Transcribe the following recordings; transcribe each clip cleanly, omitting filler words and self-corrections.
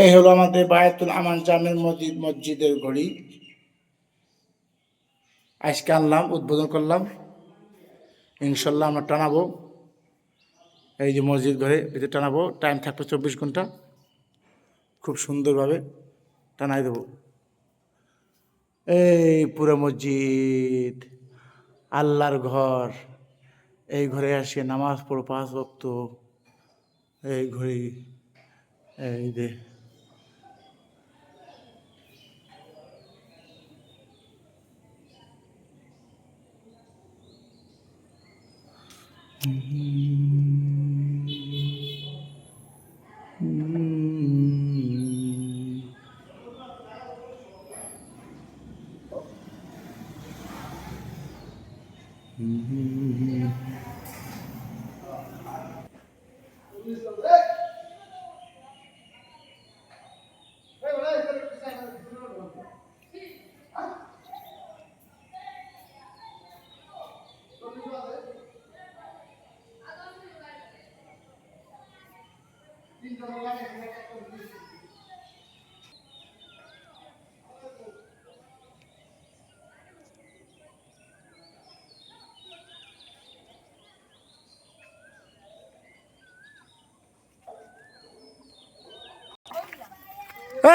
এই হলো আমাদের বায়াতুল আমান জামে মসজিদের ঘড়ি। আজকে আনলাম, উদ্বোধন করলাম, ইনশাল্লাহ আমরা টানাবো। এই যে মসজিদ ঘরে ভিতরে টানাবো, টাইম থাকবে 24 ঘন্টা, খুব সুন্দরভাবে টানাই দেবো। এই পুরো মসজিদ আল্লাহর ঘর, এই ঘরে আসে নামাজ পড়ো 5 ওয়াক্ত। এই ঘড়ি, এই যে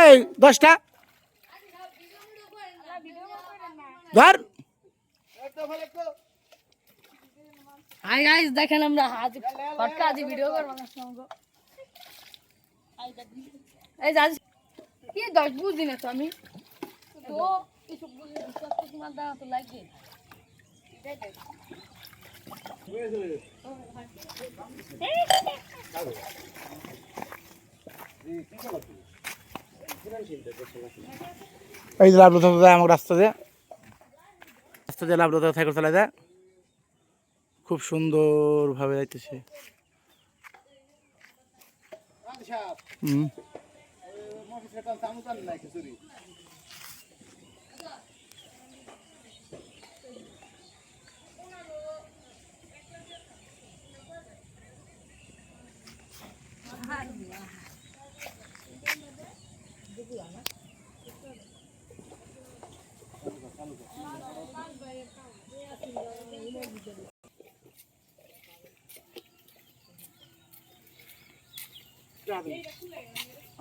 এই 10টা ধর। হাই গাইস, দেখেন আমরা আজ ফটকা আজ ভিডিও করব না সঙ্গে। এই আজ কি 10 বুঝি না তো আমি তো কিছু বুঝি বিশ্বাস করতে না দাও তো লাইক দিন। এই যে লাভলতা যায় আমার রাস্তা দিয়ে লাভলতা সাইকেল চালা যায়, খুব সুন্দরভাবে যাইতেছে।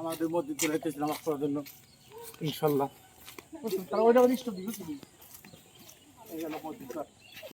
আমাদের মসজিদ চলে যেতেছি নামাজ পড়ার জন্য, ইনশাল্লাহ। ওইটা অনিষ্ট দিবি, এই গেল মসজিদ।